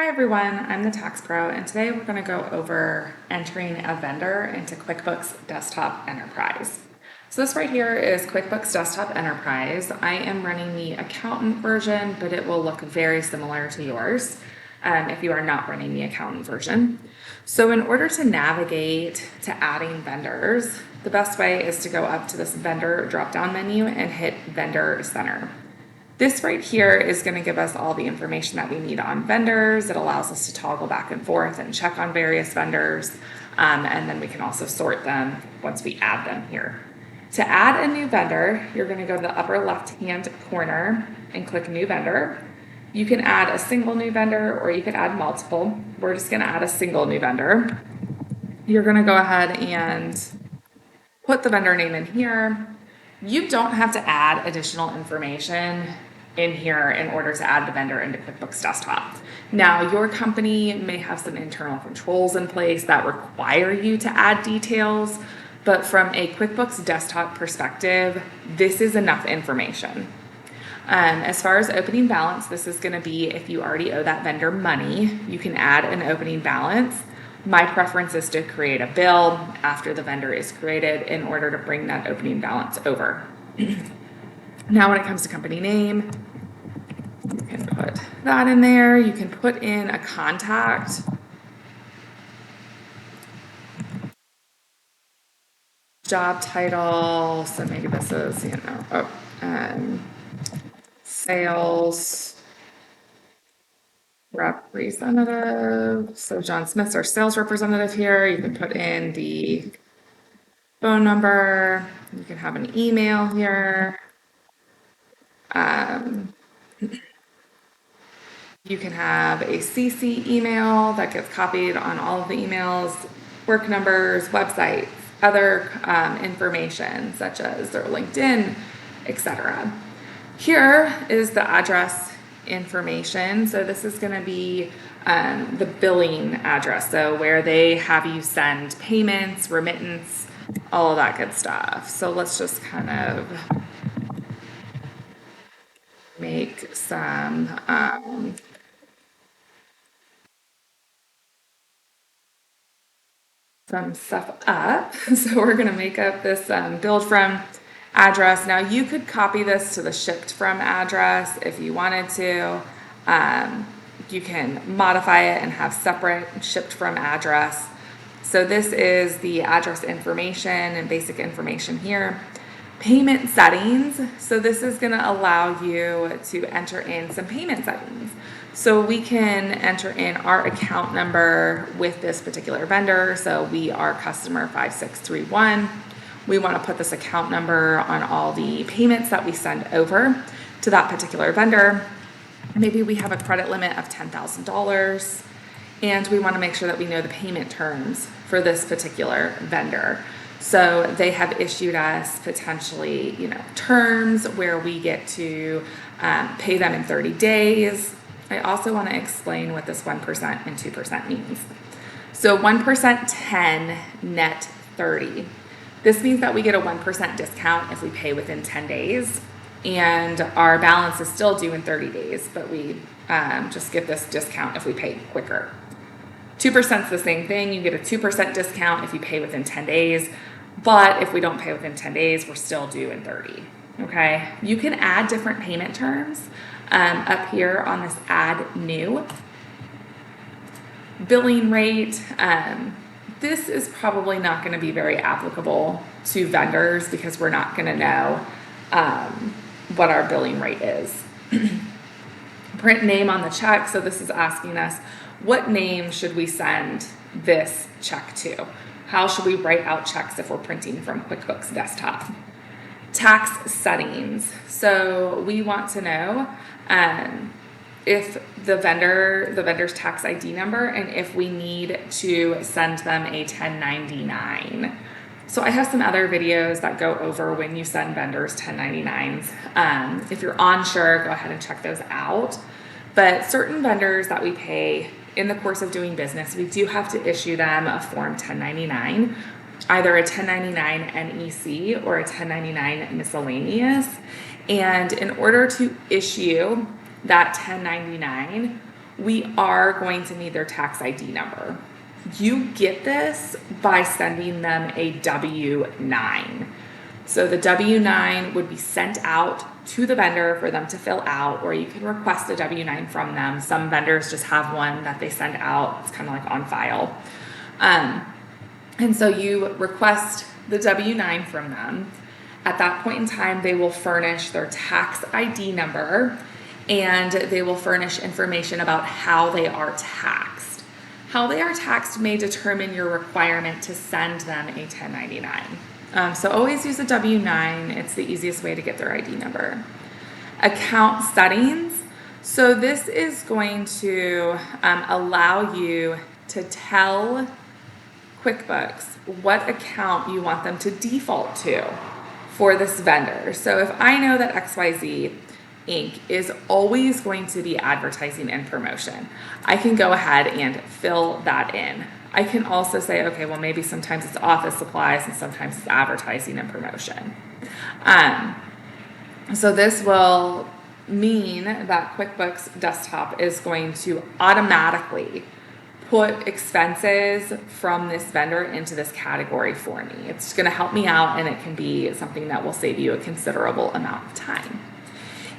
Hi everyone, I'm the Tax Pro, and today we're going to go over entering a vendor into QuickBooks Desktop Enterprise. So this right here is QuickBooks Desktop Enterprise. I am running the accountant version, but it will look very similar to yours if you are not running the accountant version. So in order to navigate to adding vendors, the best way is to go up to this vendor drop-down menu and hit Vendor Center. This right here is going to give us all the information that we need on vendors. It allows us to toggle back and forth and check on various vendors. And then we can also sort them once we add them here. To add a new vendor, you're going to go to the upper left-hand corner and click New Vendor. You can add a single new vendor or you could add multiple. We're just going to add a single new vendor. You're going to go ahead and put the vendor name in here. You don't have to add additional information in here in order to add the vendor into QuickBooks Desktop. Now, your company may have some internal controls in place that require you to add details, but from a QuickBooks Desktop perspective, this is enough information. As far as opening balance, this is going to be if you already owe that vendor money, you can add an opening balance. My preference is to create a bill after the vendor is created in order to bring that opening balance over. Now, when it comes to company name, you can put that in there. You can put in a contact. Job title, so maybe this is, sales representative. So John Smith's our sales representative here. You can put in the phone number. You can have an email here. You can have a CC email that gets copied on all of the emails, work numbers, websites, other information such as their LinkedIn, etc. Here is the address information. So this is going to be the billing address, so where they have you send payments, remittance, all of that good stuff. So let's just kind of make some stuff up. So we're going to make up this build from address. Now you could copy this to the shipped from address if you wanted to. You can modify it and have separate shipped from address. So this is the address information and basic information here. Payment settings. So this is going to allow you to enter in some payment settings. So we can enter in our account number with this particular vendor. So we are customer 5631. We want to put this account number on all the payments that we send over to that particular vendor. Maybe we have a credit limit of $10,000 and we want to make sure that we know the payment terms for this particular vendor. So they have issued us potentially, terms where we get to pay them in 30 days. I also want to explain what this 1% and 2% means. So 1% 10, net 30. This means that we get a 1% discount if we pay within 10 days and our balance is still due in 30 days, but we just get this discount if we pay quicker. 2% is the same thing. You get a 2% discount if you pay within 10 days, but if we don't pay within 10 days, we're still due in 30. Okay, you can add different payment terms up here on this add new. Billing rate. This is probably not going to be very applicable to vendors because we're not going to know what our billing rate is. Print name on the check. So this is asking us, what name should we send this check to? How should we write out checks if we're printing from QuickBooks Desktop? Tax settings. So we want to know if the vendor's tax ID number and if we need to send them a 1099. So I have some other videos that go over when you send vendors 1099s. If you're unsure, go ahead and check those out. But certain vendors that we pay in the course of doing business, we do have to issue them a Form 1099, either a 1099 NEC or a 1099 miscellaneous. And in order to issue that 1099, we are going to need their tax ID number. You get this by sending them a W-9. So the W-9 would be sent out to the vendor for them to fill out, or you can request a W-9 from them. Some vendors just have one that they send out. It's kind of like on file. And so you request the W-9 from them. At that point in time, they will furnish their tax ID number, and they will furnish information about how they are taxed. How they are taxed may determine your requirement to send them a 1099. So always use a W-9. It's the easiest way to get their ID number. Account settings. So this is going to allow you to tell QuickBooks what account you want them to default to for this vendor. So if I know that XYZ Inc. is always going to be advertising and promotion, I can go ahead and fill that in. I can also say, okay, well, maybe sometimes it's office supplies and sometimes it's advertising and promotion. So this will mean that QuickBooks Desktop is going to automatically put expenses from this vendor into this category for me. It's going to help me out, and it can be something that will save you a considerable amount of time.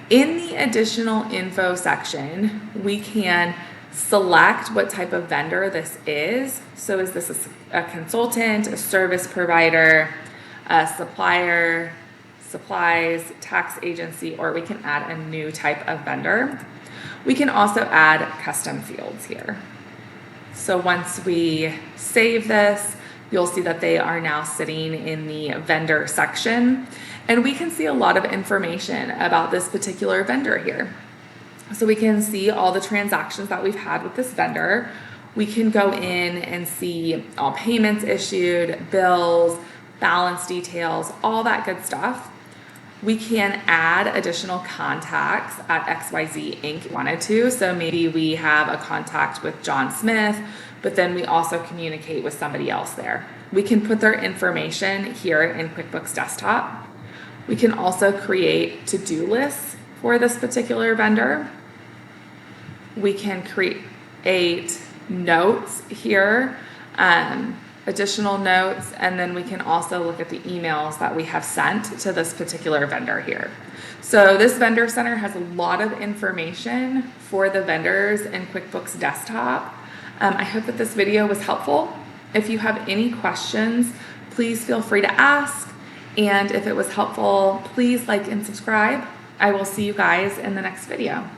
In the additional info section, we can select what type of vendor this is. So is this a consultant, a service provider, a supplier, supplies, tax agency, or we can add a new type of vendor. We can also add custom fields here. So once we save this, you'll see that they are now sitting in the vendor section, and we can see a lot of information about this particular vendor here. So we can see all the transactions that we've had with this vendor. We can go in and see all payments issued, bills, balance details, all that good stuff. We can add additional contacts at XYZ Inc. if we wanted to. So maybe we have a contact with John Smith, but then we also communicate with somebody else there. We can put their information here in QuickBooks Desktop. We can also create to-do lists for this particular vendor. We can create notes here, additional notes, and then we can also look at the emails that we have sent to this particular vendor here. So this vendor center has a lot of information for the vendors in QuickBooks Desktop. I hope that this video was helpful. If you have any questions, please feel free to ask. And if it was helpful, please like and subscribe. I will see you guys in the next video.